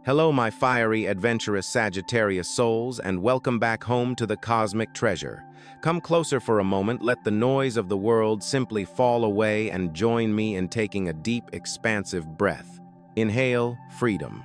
Hello, my fiery, adventurous Sagittarius souls, and welcome back home to the cosmic treasure. Come closer for a moment, let the noise of the world simply fall away and join me in taking a deep, expansive breath. Inhale, freedom.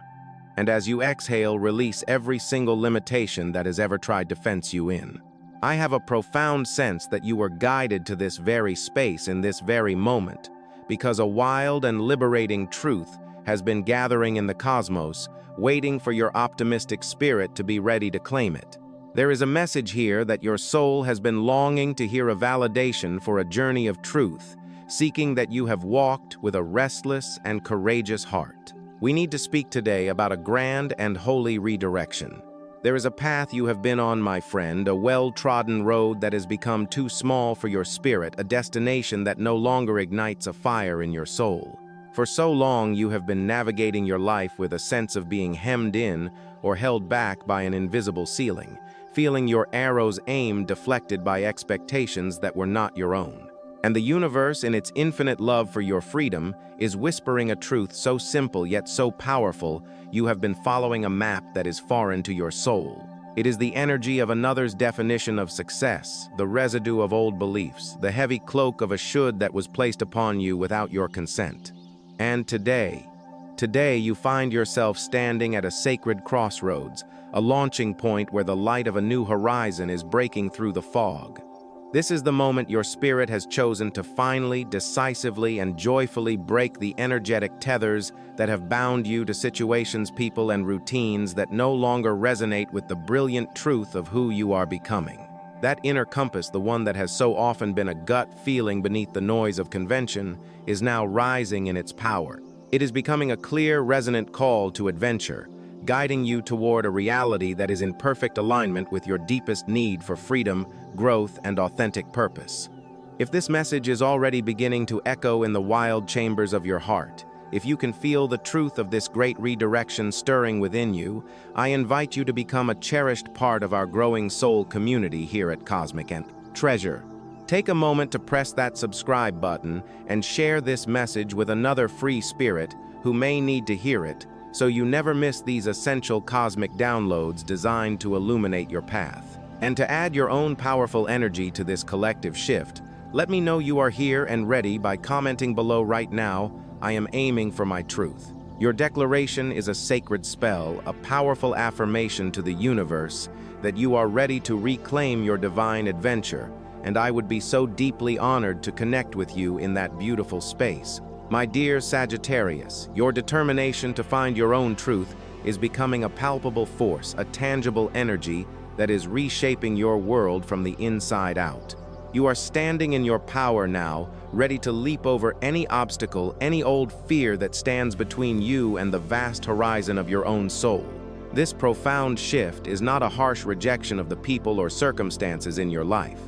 And as you exhale, release every single limitation that has ever tried to fence you in. I have a profound sense that you were guided to this very space in this very moment, because a wild and liberating truth has been gathering in the cosmos, waiting for your optimistic spirit to be ready to claim it. There is a message here that your soul has been longing to hear, a validation for a journey of truth, seeking that you have walked with a restless and courageous heart. We need to speak today about a grand and holy redirection. There is a path you have been on, my friend, a well-trodden road that has become too small for your spirit, a destination that no longer ignites a fire in your soul. For so long, you have been navigating your life with a sense of being hemmed in or held back by an invisible ceiling, feeling your arrow's aim deflected by expectations that were not your own. And the universe, in its infinite love for your freedom, is whispering a truth so simple yet so powerful. You have been following a map that is foreign to your soul. It is the energy of another's definition of success, the residue of old beliefs, the heavy cloak of a should that was placed upon you without your consent. And today you find yourself standing at a sacred crossroads, a launching point where the light of a new horizon is breaking through the fog. This is the moment your spirit has chosen to finally, decisively, and joyfully break the energetic tethers that have bound you to situations, people, and routines that no longer resonate with the brilliant truth of who you are becoming. That inner compass, the one that has so often been a gut feeling beneath the noise of convention, is now rising in its power. It is becoming a clear, resonant call to adventure, guiding you toward a reality that is in perfect alignment with your deepest need for freedom, growth, and authentic purpose. If this message is already beginning to echo in the wild chambers of your heart, if you can feel the truth of this great redirection stirring within you, I invite you to become a cherished part of our growing soul community here at Cosmic Treasure. Take a moment to press that subscribe button and share this message with another free spirit who may need to hear it, so you never miss these essential cosmic downloads designed to illuminate your path. And to add your own powerful energy to this collective shift, let me know you are here and ready by commenting below right now. I am aiming for my truth. Your declaration is a sacred spell, a powerful affirmation to the universe that you are ready to reclaim your divine adventure, and I would be so deeply honored to connect with you in that beautiful space. My dear Sagittarius, your determination to find your own truth is becoming a palpable force, a tangible energy that is reshaping your world from the inside out. You are standing in your power now, ready to leap over any obstacle, any old fear that stands between you and the vast horizon of your own soul. This profound shift is not a harsh rejection of the people or circumstances in your life.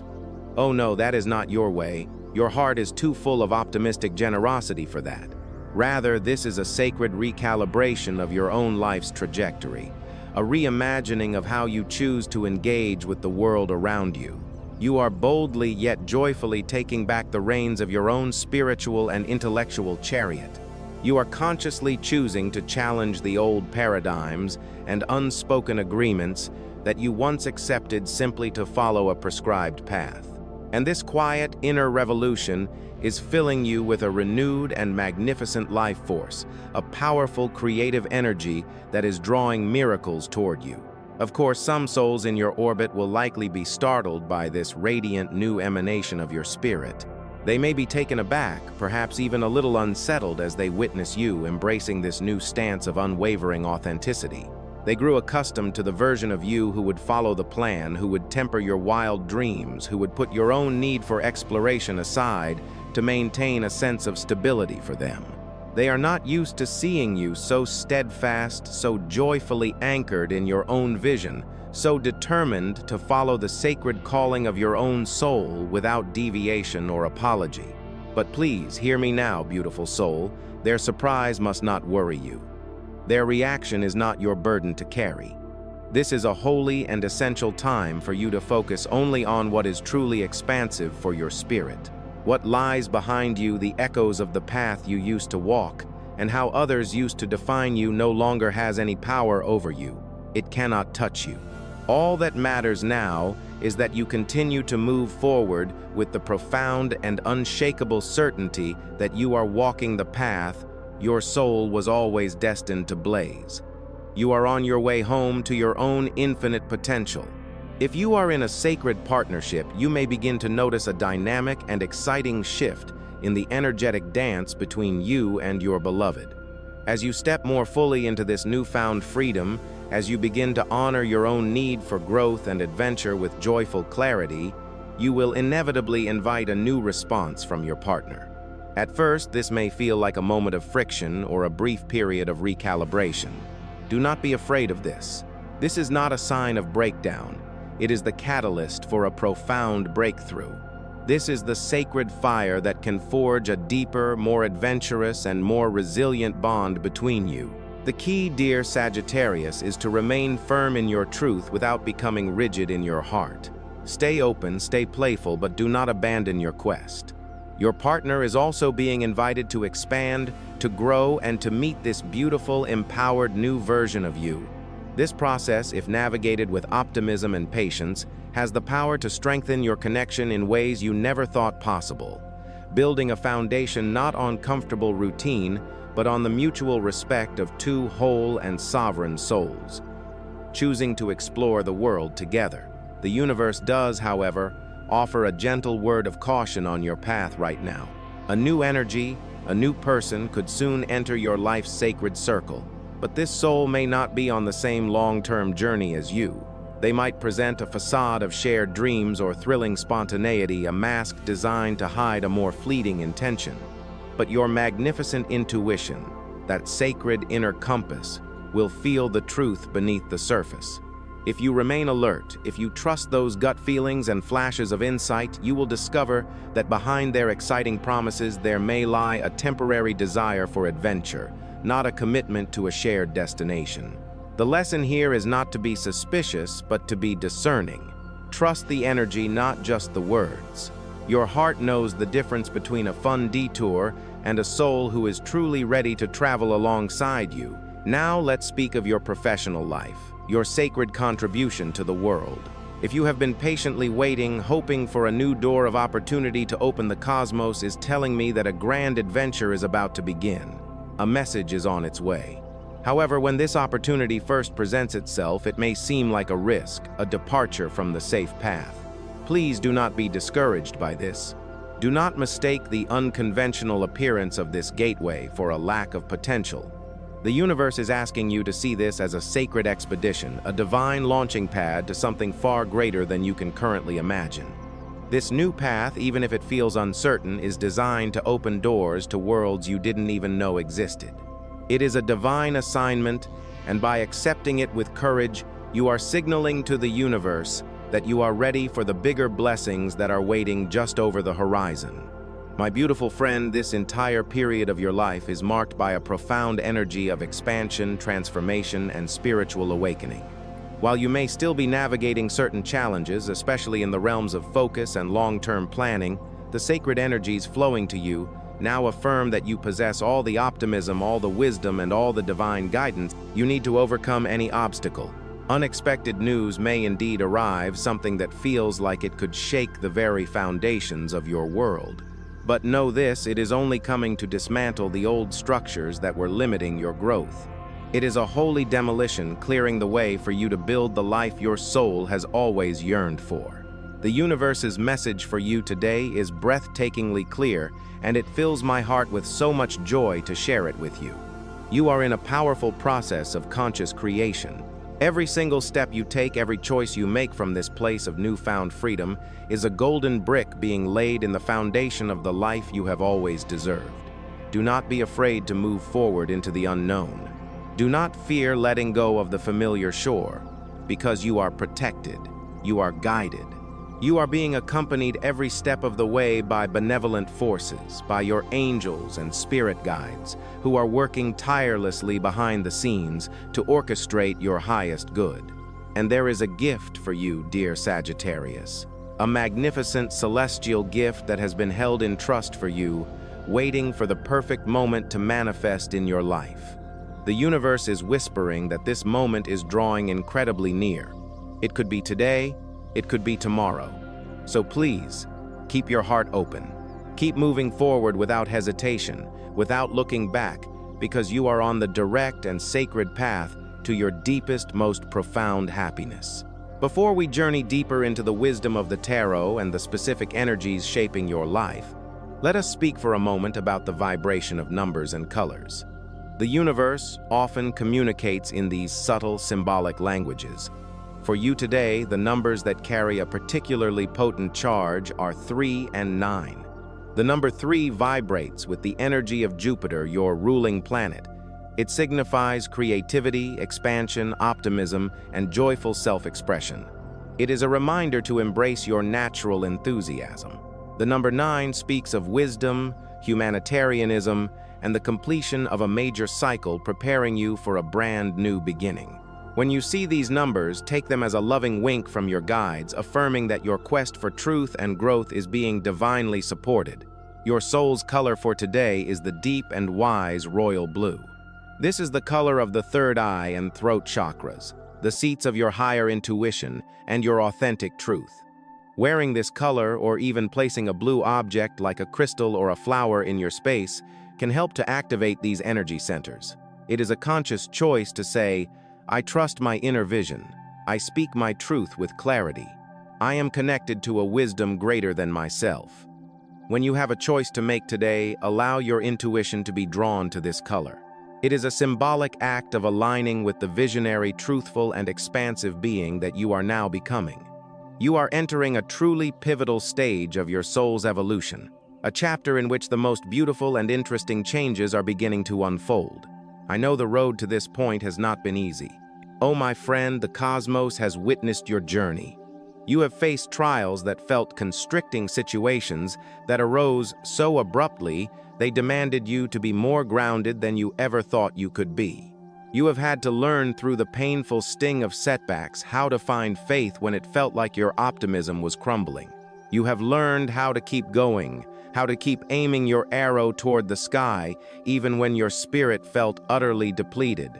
Oh no, that is not your way. Your heart is too full of optimistic generosity for that. Rather, this is a sacred recalibration of your own life's trajectory, a reimagining of how you choose to engage with the world around you. You are boldly yet joyfully taking back the reins of your own spiritual and intellectual chariot. You are consciously choosing to challenge the old paradigms and unspoken agreements that you once accepted simply to follow a prescribed path. And this quiet inner revolution is filling you with a renewed and magnificent life force, a powerful creative energy that is drawing miracles toward you. Of course, some souls in your orbit will likely be startled by this radiant new emanation of your spirit. They may be taken aback, perhaps even a little unsettled as they witness you embracing this new stance of unwavering authenticity. They grew accustomed to the version of you who would follow the plan, who would temper your wild dreams, who would put your own need for exploration aside to maintain a sense of stability for them. They are not used to seeing you so steadfast, so joyfully anchored in your own vision, so determined to follow the sacred calling of your own soul without deviation or apology. But please, hear me now, beautiful soul. Their surprise must not worry you. Their reaction is not your burden to carry. This is a holy and essential time for you to focus only on what is truly expansive for your spirit. What lies behind you, the echoes of the path you used to walk, and how others used to define you no longer has any power over you. It cannot touch you. All that matters now is that you continue to move forward with the profound and unshakable certainty that you are walking the path your soul was always destined to blaze. You are on your way home to your own infinite potential. If you are in a sacred partnership, you may begin to notice a dynamic and exciting shift in the energetic dance between you and your beloved. As you step more fully into this newfound freedom, as you begin to honor your own need for growth and adventure with joyful clarity, you will inevitably invite a new response from your partner. At first, this may feel like a moment of friction or a brief period of recalibration. Do not be afraid of this. This is not a sign of breakdown. It is the catalyst for a profound breakthrough. This is the sacred fire that can forge a deeper, more adventurous, and more resilient bond between you. The key, dear Sagittarius, is to remain firm in your truth without becoming rigid in your heart. Stay open, stay playful, but do not abandon your quest. Your partner is also being invited to expand, to grow, and to meet this beautiful, empowered new version of you. This process, if navigated with optimism and patience, has the power to strengthen your connection in ways you never thought possible, building a foundation not on comfortable routine, but on the mutual respect of two whole and sovereign souls, choosing to explore the world together. The universe does, however, offer a gentle word of caution on your path right now. A new energy, a new person could soon enter your life's sacred circle, but this soul may not be on the same long-term journey as you. They might present a facade of shared dreams or thrilling spontaneity, a mask designed to hide a more fleeting intention. But your magnificent intuition, that sacred inner compass, will feel the truth beneath the surface. If you remain alert, if you trust those gut feelings and flashes of insight, you will discover that behind their exciting promises there may lie a temporary desire for adventure, not a commitment to a shared destination. The lesson here is not to be suspicious, but to be discerning. Trust the energy, not just the words. Your heart knows the difference between a fun detour and a soul who is truly ready to travel alongside you. Now let's speak of your professional life, your sacred contribution to the world. If you have been patiently waiting, hoping for a new door of opportunity to open, the cosmos is telling me that a grand adventure is about to begin. A message is on its way. However, when this opportunity first presents itself, it may seem like a risk, a departure from the safe path. Please do not be discouraged by this. Do not mistake the unconventional appearance of this gateway for a lack of potential. The universe is asking you to see this as a sacred expedition, a divine launching pad to something far greater than you can currently imagine. This new path, even if it feels uncertain, is designed to open doors to worlds you didn't even know existed. It is a divine assignment, and by accepting it with courage, you are signaling to the universe that you are ready for the bigger blessings that are waiting just over the horizon. My beautiful friend, this entire period of your life is marked by a profound energy of expansion, transformation, and spiritual awakening. While you may still be navigating certain challenges, especially in the realms of focus and long-term planning, the sacred energies flowing to you now affirm that you possess all the optimism, all the wisdom, and all the divine guidance you need to overcome any obstacle. Unexpected news may indeed arrive, something that feels like it could shake the very foundations of your world. But know this, it is only coming to dismantle the old structures that were limiting your growth. It is a holy demolition, clearing the way for you to build the life your soul has always yearned for. The universe's message for you today is breathtakingly clear, and it fills my heart with so much joy to share it with you. You are in a powerful process of conscious creation. Every single step you take, every choice you make from this place of newfound freedom is a golden brick being laid in the foundation of the life you have always deserved. Do not be afraid to move forward into the unknown. Do not fear letting go of the familiar shore, because you are protected, you are guided. You are being accompanied every step of the way by benevolent forces, by your angels and spirit guides, who are working tirelessly behind the scenes to orchestrate your highest good. And there is a gift for you, dear Sagittarius, a magnificent celestial gift that has been held in trust for you, waiting for the perfect moment to manifest in your life. The universe is whispering that this moment is drawing incredibly near. It could be today, it could be tomorrow. So please, keep your heart open. Keep moving forward without hesitation, without looking back, because you are on the direct and sacred path to your deepest, most profound happiness. Before we journey deeper into the wisdom of the tarot and the specific energies shaping your life, let us speak for a moment about the vibration of numbers and colors. The universe often communicates in these subtle, symbolic languages. For you today, the numbers that carry a particularly potent charge are 3 and 9. The number 3 vibrates with the energy of Jupiter, your ruling planet. It signifies creativity, expansion, optimism, and joyful self-expression. It is a reminder to embrace your natural enthusiasm. The number 9 speaks of wisdom, humanitarianism, and the completion of a major cycle, preparing you for a brand new beginning. When you see these numbers, take them as a loving wink from your guides, affirming that your quest for truth and growth is being divinely supported. Your soul's color for today is the deep and wise royal blue. This is the color of the third eye and throat chakras, the seats of your higher intuition and your authentic truth. Wearing this color, or even placing a blue object like a crystal or a flower in your space, can help to activate these energy centers. It is a conscious choice to say, I trust my inner vision. I speak my truth with clarity. I am connected to a wisdom greater than myself. When you have a choice to make today, allow your intuition to be drawn to this color. It is a symbolic act of aligning with the visionary, truthful, and expansive being that you are now becoming. You are entering a truly pivotal stage of your soul's evolution, a chapter in which the most beautiful and interesting changes are beginning to unfold. I know the road to this point has not been easy. Oh, my friend, the cosmos has witnessed your journey. You have faced trials that felt constricting, situations that arose so abruptly they demanded you to be more grounded than you ever thought you could be. You have had to learn through the painful sting of setbacks how to find faith when it felt like your optimism was crumbling. You have learned how to keep going, how to keep aiming your arrow toward the sky, even when your spirit felt utterly depleted.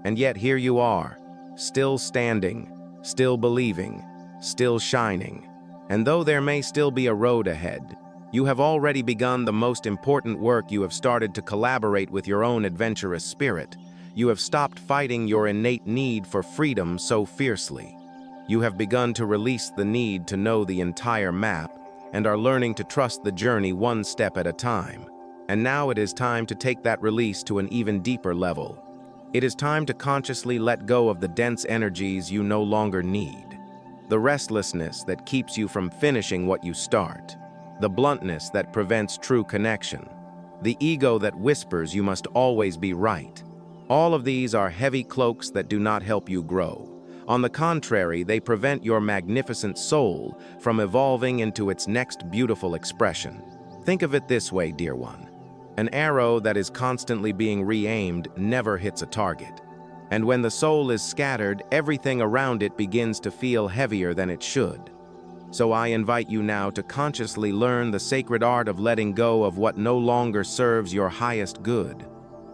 And yet here you are, still standing, still believing, still shining. And though there may still be a road ahead, you have already begun the most important work. You have started to collaborate with your own adventurous spirit. You have stopped fighting your innate need for freedom so fiercely. You have begun to release the need to know the entire map and are learning to trust the journey one step at a time. And now it is time to take that release to an even deeper level. It is time to consciously let go of the dense energies you no longer need. The restlessness that keeps you from finishing what you start. The bluntness that prevents true connection. The ego that whispers you must always be right. All of these are heavy cloaks that do not help you grow. On the contrary, they prevent your magnificent soul from evolving into its next beautiful expression. Think of it this way, dear one. An arrow that is constantly being re-aimed never hits a target. And when the soul is scattered, everything around it begins to feel heavier than it should. So I invite you now to consciously learn the sacred art of letting go of what no longer serves your highest good.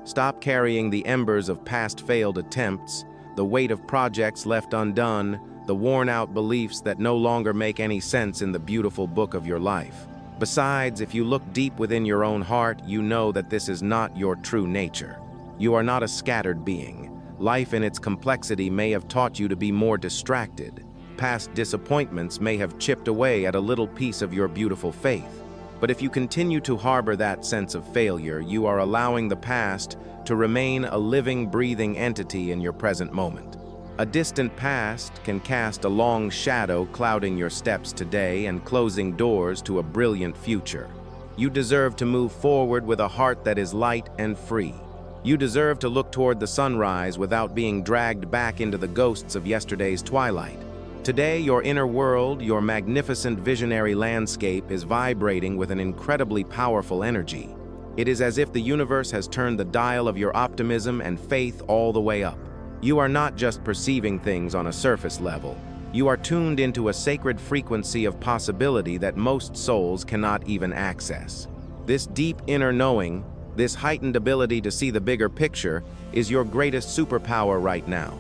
Stop carrying the embers of past failed attempts, the weight of projects left undone, the worn-out beliefs that no longer make any sense in the beautiful book of your life. Besides, if you look deep within your own heart, you know that this is not your true nature. You are not a scattered being. Life in its complexity may have taught you to be more distracted. Past disappointments may have chipped away at a little piece of your beautiful faith. But if you continue to harbor that sense of failure, you are allowing the past to remain a living, breathing entity in your present moment. A distant past can cast a long shadow, clouding your steps today and closing doors to a brilliant future. You deserve to move forward with a heart that is light and free. You deserve to look toward the sunrise without being dragged back into the ghosts of yesterday's twilight. Today, your inner world, your magnificent visionary landscape, is vibrating with an incredibly powerful energy. It is as if the universe has turned the dial of your optimism and faith all the way up. You are not just perceiving things on a surface level. You are tuned into a sacred frequency of possibility that most souls cannot even access. This deep inner knowing, this heightened ability to see the bigger picture, is your greatest superpower right now.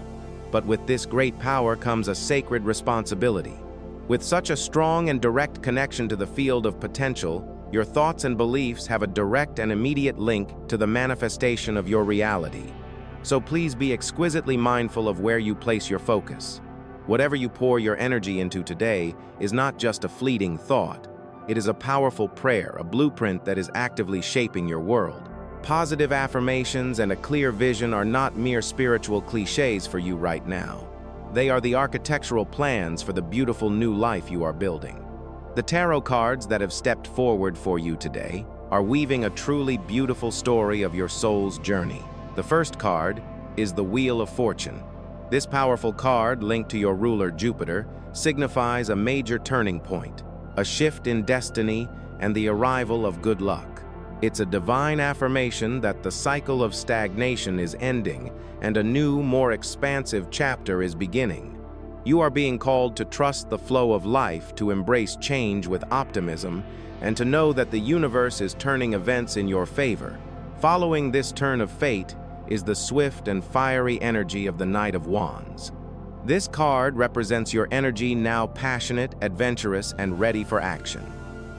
But with this great power comes a sacred responsibility. With such a strong and direct connection to the field of potential, your thoughts and beliefs have a direct and immediate link to the manifestation of your reality. So please be exquisitely mindful of where you place your focus. Whatever you pour your energy into today is not just a fleeting thought. It is a powerful prayer, a blueprint that is actively shaping your world. Positive affirmations and a clear vision are not mere spiritual cliches for you right now. They are the architectural plans for the beautiful new life you are building. The tarot cards that have stepped forward for you today are weaving a truly beautiful story of your soul's journey. The first card is the Wheel of Fortune. This powerful card, linked to your ruler Jupiter, signifies a major turning point, a shift in destiny, and the arrival of good luck. It's a divine affirmation that the cycle of stagnation is ending and a new, more expansive chapter is beginning. You are being called to trust the flow of life, to embrace change with optimism, and to know that the universe is turning events in your favor. Following this turn of fate is the swift and fiery energy of the Knight of Wands. This card represents your energy, now passionate, adventurous, and ready for action.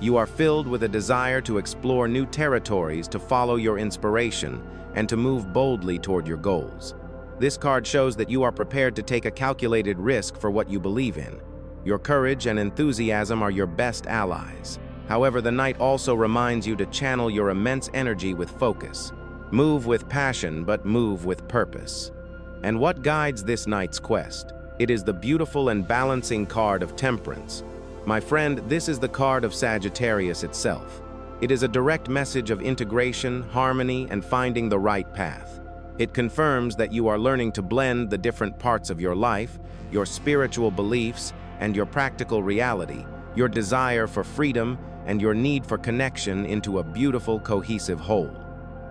You are filled with a desire to explore new territories, to follow your inspiration, and to move boldly toward your goals. This card shows that you are prepared to take a calculated risk for what you believe in. Your courage and enthusiasm are your best allies. However, the Knight also reminds you to channel your immense energy with focus. Move with passion, but move with purpose. And what guides this Knight's quest? It is the beautiful and balancing card of Temperance. My friend, this is the card of Sagittarius itself. It is a direct message of integration, harmony, and finding the right path. It confirms that you are learning to blend the different parts of your life, your spiritual beliefs, and your practical reality, your desire for freedom, and your need for connection into a beautiful, cohesive whole.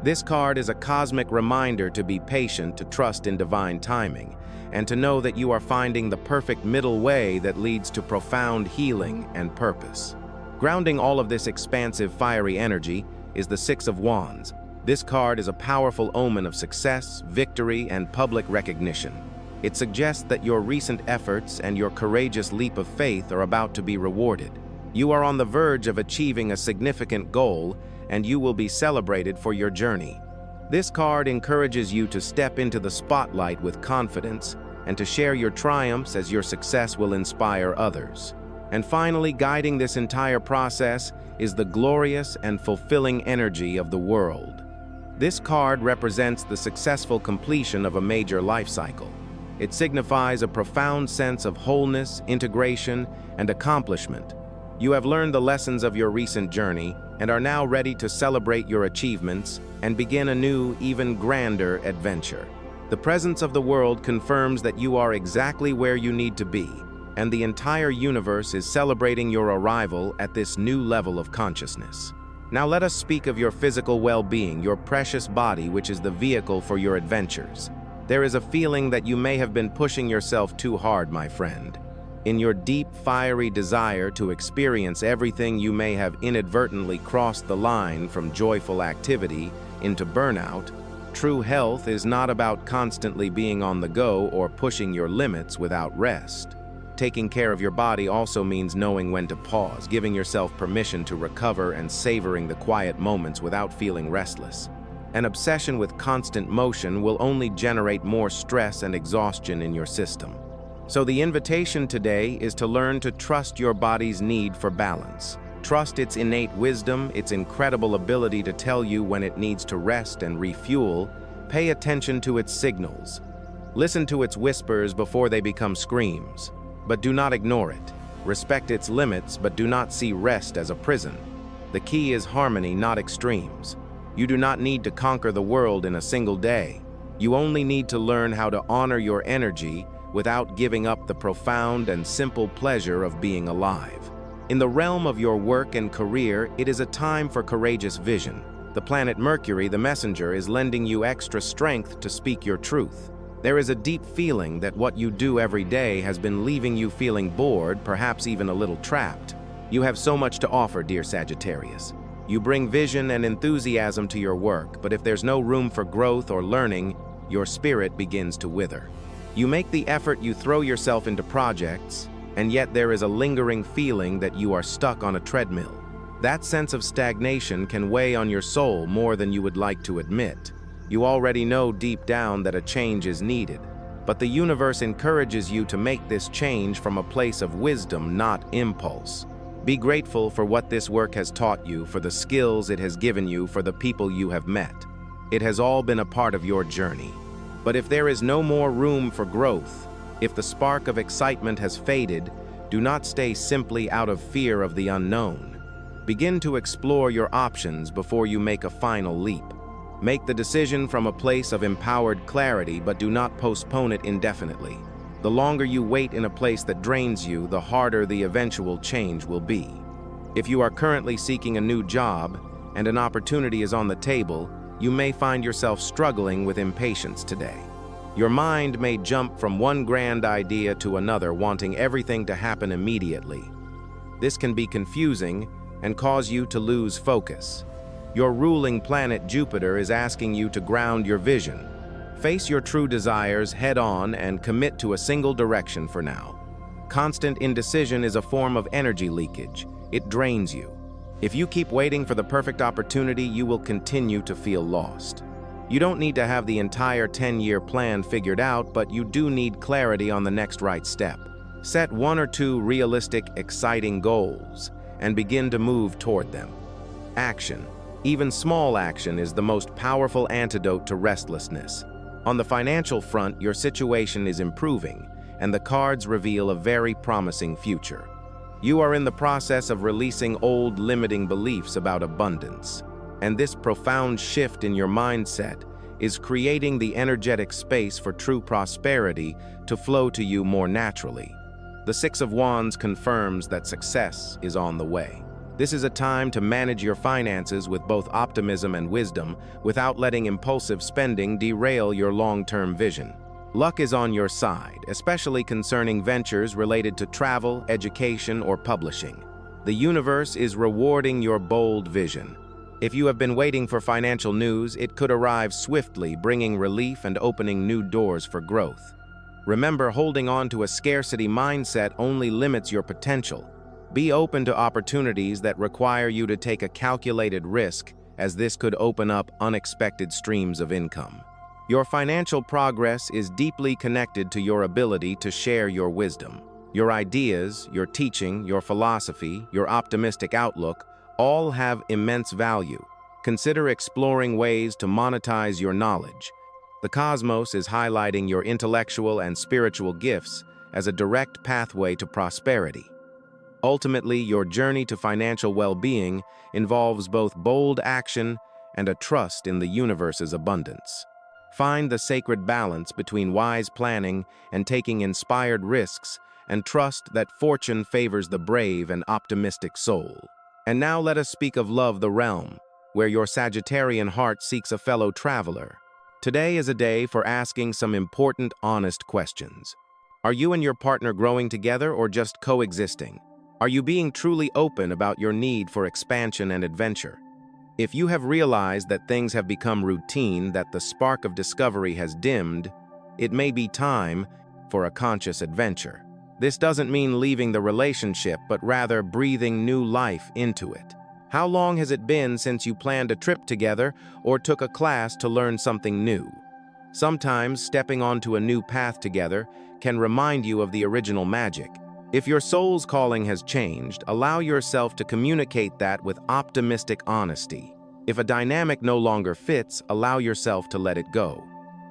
This card is a cosmic reminder to be patient, to trust in divine timing, and to know that you are finding the perfect middle way that leads to profound healing and purpose. Grounding all of this expansive, fiery energy is the Six of Wands. This card is a powerful omen of success, victory, and public recognition. It suggests that your recent efforts and your courageous leap of faith are about to be rewarded. You are on the verge of achieving a significant goal, and you will be celebrated for your journey. This card encourages you to step into the spotlight with confidence and to share your triumphs, as your success will inspire others. And finally, guiding this entire process is the glorious and fulfilling energy of the World. This card represents the successful completion of a major life cycle. It signifies a profound sense of wholeness, integration, and accomplishment. You have learned the lessons of your recent journey and are now ready to celebrate your achievements and begin a new, even grander adventure. The presence of the World confirms that you are exactly where you need to be, and the entire universe is celebrating your arrival at this new level of consciousness. Now let us speak of your physical well-being, your precious body, which is the vehicle for your adventures. There is a feeling that you may have been pushing yourself too hard, my friend. In your deep, fiery desire to experience everything, you may have inadvertently crossed the line from joyful activity into burnout. True health is not about constantly being on the go or pushing your limits without rest. Taking care of your body also means knowing when to pause, giving yourself permission to recover, and savoring the quiet moments without feeling restless. An obsession with constant motion will only generate more stress and exhaustion in your system. So the invitation today is to learn to trust your body's need for balance. Trust its innate wisdom, its incredible ability to tell you when it needs to rest and refuel. Pay attention to its signals. Listen to its whispers before they become screams. But do not ignore it. Respect its limits, but do not see rest as a prison. The key is harmony, not extremes. You do not need to conquer the world in a single day. You only need to learn how to honor your energy without giving up the profound and simple pleasure of being alive. In the realm of your work and career, it is a time for courageous vision. The planet Mercury, the messenger, is lending you extra strength to speak your truth. There is a deep feeling that what you do every day has been leaving you feeling bored, perhaps even a little trapped. You have so much to offer, dear Sagittarius. You bring vision and enthusiasm to your work, but if there's no room for growth or learning, your spirit begins to wither. You make the effort, you throw yourself into projects, and yet there is a lingering feeling that you are stuck on a treadmill. That sense of stagnation can weigh on your soul more than you would like to admit. You already know deep down that a change is needed, but the universe encourages you to make this change from a place of wisdom, not impulse. Be grateful for what this work has taught you, for the skills it has given you, for the people you have met. It has all been a part of your journey. But if there is no more room for growth, if the spark of excitement has faded, do not stay simply out of fear of the unknown. Begin to explore your options before you make a final leap. Make the decision from a place of empowered clarity, but do not postpone it indefinitely. The longer you wait in a place that drains you, the harder the eventual change will be. If you are currently seeking a new job and an opportunity is on the table, you may find yourself struggling with impatience today. Your mind may jump from one grand idea to another, wanting everything to happen immediately. This can be confusing and cause you to lose focus. Your ruling planet Jupiter is asking you to ground your vision. Face your true desires head-on and commit to a single direction for now. Constant indecision is a form of energy leakage. It drains you. If you keep waiting for the perfect opportunity, you will continue to feel lost. You don't need to have the entire 10-year plan figured out, but you do need clarity on the next right step. Set 1 or 2 realistic, exciting goals and begin to move toward them. Action. Even small action is the most powerful antidote to restlessness. On the financial front, your situation is improving, and the cards reveal a very promising future. You are in the process of releasing old limiting beliefs about abundance, and this profound shift in your mindset is creating the energetic space for true prosperity to flow to you more naturally. The Six of Wands confirms that success is on the way. This is a time to manage your finances with both optimism and wisdom, without letting impulsive spending derail your long-term vision. Luck is on your side, especially concerning ventures related to travel, education, or publishing. The universe is rewarding your bold vision. If you have been waiting for financial news, it could arrive swiftly, bringing relief and opening new doors for growth. Remember, holding on to a scarcity mindset only limits your potential. Be open to opportunities that require you to take a calculated risk, as this could open up unexpected streams of income. Your financial progress is deeply connected to your ability to share your wisdom. Your ideas, your teaching, your philosophy, your optimistic outlook all have immense value. Consider exploring ways to monetize your knowledge. The cosmos is highlighting your intellectual and spiritual gifts as a direct pathway to prosperity. Ultimately, your journey to financial well-being involves both bold action and a trust in the universe's abundance. Find the sacred balance between wise planning and taking inspired risks, and trust that fortune favors the brave and optimistic soul. And now let us speak of love, the realm, where your Sagittarian heart seeks a fellow traveler. Today is a day for asking some important, honest questions. Are you and your partner growing together or just coexisting? Are you being truly open about your need for expansion and adventure? If you have realized that things have become routine, that the spark of discovery has dimmed, it may be time for a conscious adventure. This doesn't mean leaving the relationship, but rather breathing new life into it. How long has it been since you planned a trip together or took a class to learn something new? Sometimes stepping onto a new path together can remind you of the original magic. If your soul's calling has changed, allow yourself to communicate that with optimistic honesty. If a dynamic no longer fits, allow yourself to let it go.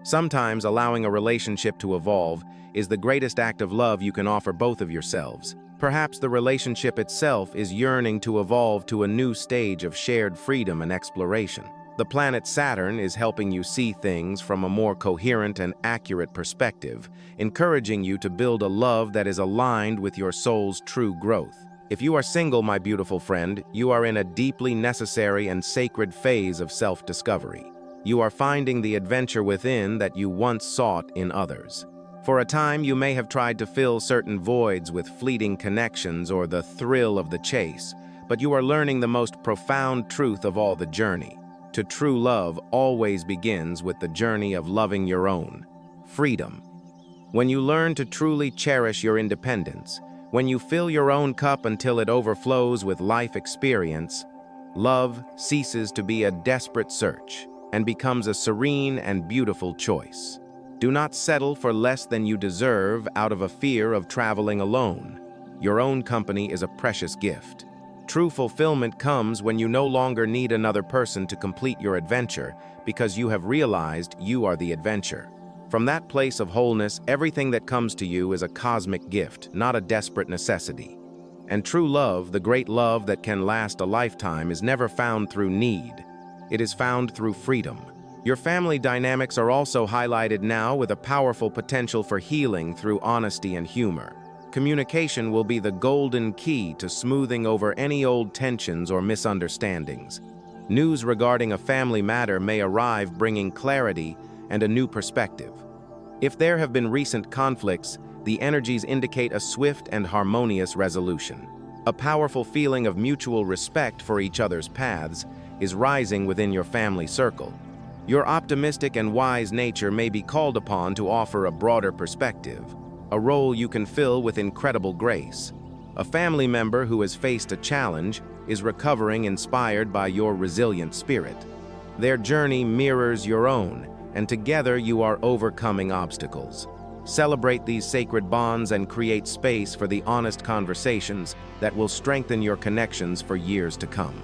Sometimes allowing a relationship to evolve is the greatest act of love you can offer both of yourselves. Perhaps the relationship itself is yearning to evolve to a new stage of shared freedom and exploration. The planet Saturn is helping you see things from a more coherent and accurate perspective, encouraging you to build a love that is aligned with your soul's true growth. If you are single, my beautiful friend, you are in a deeply necessary and sacred phase of self-discovery. You are finding the adventure within that you once sought in others. For a time, you may have tried to fill certain voids with fleeting connections or the thrill of the chase, but you are learning the most profound truth of all: the journey to true love always begins with the journey of loving your own freedom. When you learn to truly cherish your independence, when you fill your own cup until it overflows with life experience, love ceases to be a desperate search and becomes a serene and beautiful choice. Do not settle for less than you deserve out of a fear of traveling alone. Your own company is a precious gift. True fulfillment comes when you no longer need another person to complete your adventure, because you have realized you are the adventure. From that place of wholeness, everything that comes to you is a cosmic gift, not a desperate necessity. And true love, the great love that can last a lifetime, is never found through need. It is found through freedom. Your family dynamics are also highlighted now with a powerful potential for healing through honesty and humor. Communication will be the golden key to smoothing over any old tensions or misunderstandings. News regarding a family matter may arrive, bringing clarity and a new perspective. If there have been recent conflicts, the energies indicate a swift and harmonious resolution. A powerful feeling of mutual respect for each other's paths is rising within your family circle. Your optimistic and wise nature may be called upon to offer a broader perspective, a role you can fill with incredible grace. A family member who has faced a challenge is recovering, inspired by your resilient spirit. Their journey mirrors your own, and together you are overcoming obstacles. Celebrate these sacred bonds and create space for the honest conversations that will strengthen your connections for years to come.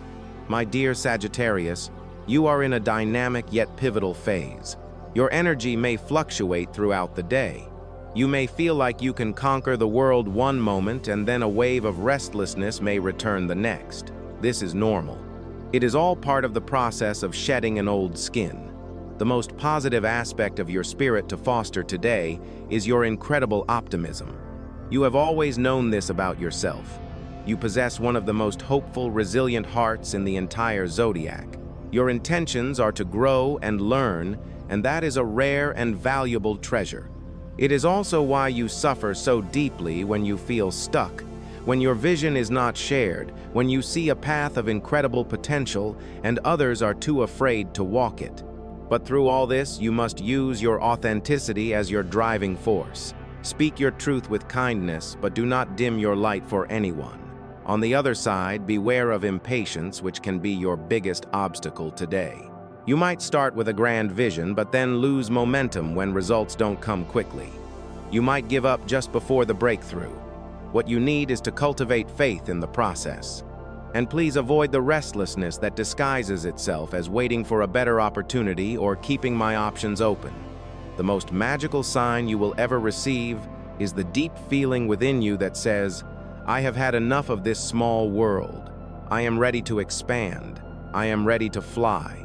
My dear Sagittarius, you are in a dynamic yet pivotal phase. Your energy may fluctuate throughout the day. You may feel like you can conquer the world one moment, and then a wave of restlessness may return the next. This is normal. It is all part of the process of shedding an old skin. The most positive aspect of your spirit to foster today is your incredible optimism. You have always known this about yourself. You possess one of the most hopeful, resilient hearts in the entire zodiac. Your intentions are to grow and learn, and that is a rare and valuable treasure. It is also why you suffer so deeply when you feel stuck, when your vision is not shared, when you see a path of incredible potential and others are too afraid to walk it. But through all this, you must use your authenticity as your driving force. Speak your truth with kindness, but do not dim your light for anyone. On the other side, beware of impatience, which can be your biggest obstacle today. You might start with a grand vision, but then lose momentum when results don't come quickly. You might give up just before the breakthrough. What you need is to cultivate faith in the process. And please avoid the restlessness that disguises itself as waiting for a better opportunity or keeping my options open. The most magical sign you will ever receive is the deep feeling within you that says, "I have had enough of this small world. I am ready to expand. I am ready to fly."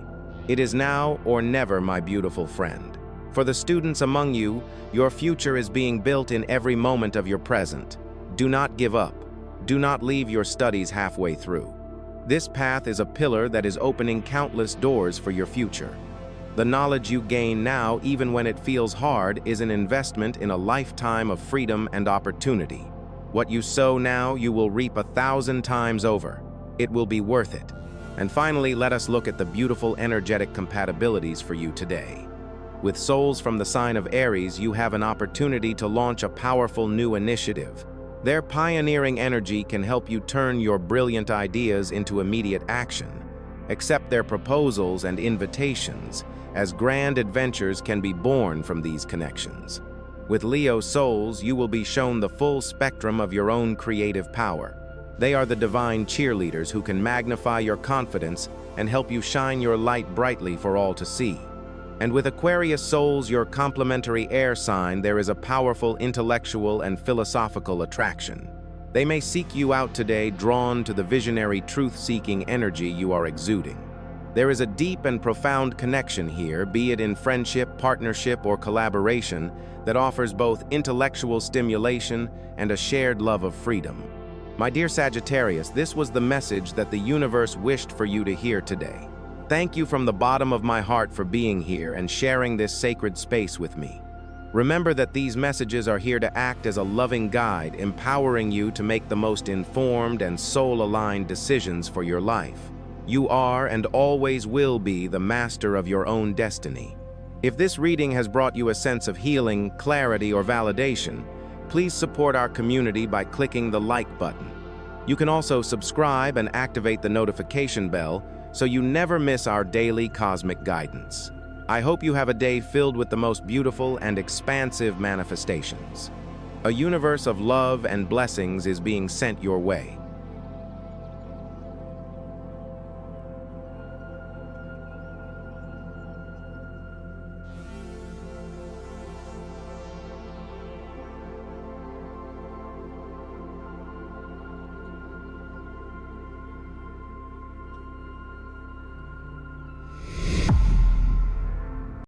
It is now or never, my beautiful friend. For the students among you, your future is being built in every moment of your present. Do not give up. Do not leave your studies halfway through. This path is a pillar that is opening countless doors for your future. The knowledge you gain now, even when it feels hard, is an investment in a lifetime of freedom and opportunity. What you sow now, you will reap 1,000 times over. It will be worth it. And finally, let us look at the beautiful energetic compatibilities for you today. With souls from the sign of Aries, you have an opportunity to launch a powerful new initiative. Their pioneering energy can help you turn your brilliant ideas into immediate action. Accept their proposals and invitations, as grand adventures can be born from these connections. With Leo souls, you will be shown the full spectrum of your own creative power. They are the divine cheerleaders who can magnify your confidence and help you shine your light brightly for all to see. And with Aquarius souls, your complementary air sign, there is a powerful intellectual and philosophical attraction. They may seek you out today, drawn to the visionary, truth-seeking energy you are exuding. There is a deep and profound connection here, be it in friendship, partnership, or collaboration, that offers both intellectual stimulation and a shared love of freedom. My dear Sagittarius, this was the message that the universe wished for you to hear today. Thank you from the bottom of my heart for being here and sharing this sacred space with me. Remember that these messages are here to act as a loving guide, empowering you to make the most informed and soul-aligned decisions for your life. You are and always will be the master of your own destiny. If this reading has brought you a sense of healing, clarity, or validation, please support our community by clicking the like button. You can also subscribe and activate the notification bell so you never miss our daily cosmic guidance. I hope you have a day filled with the most beautiful and expansive manifestations. A universe of love and blessings is being sent your way.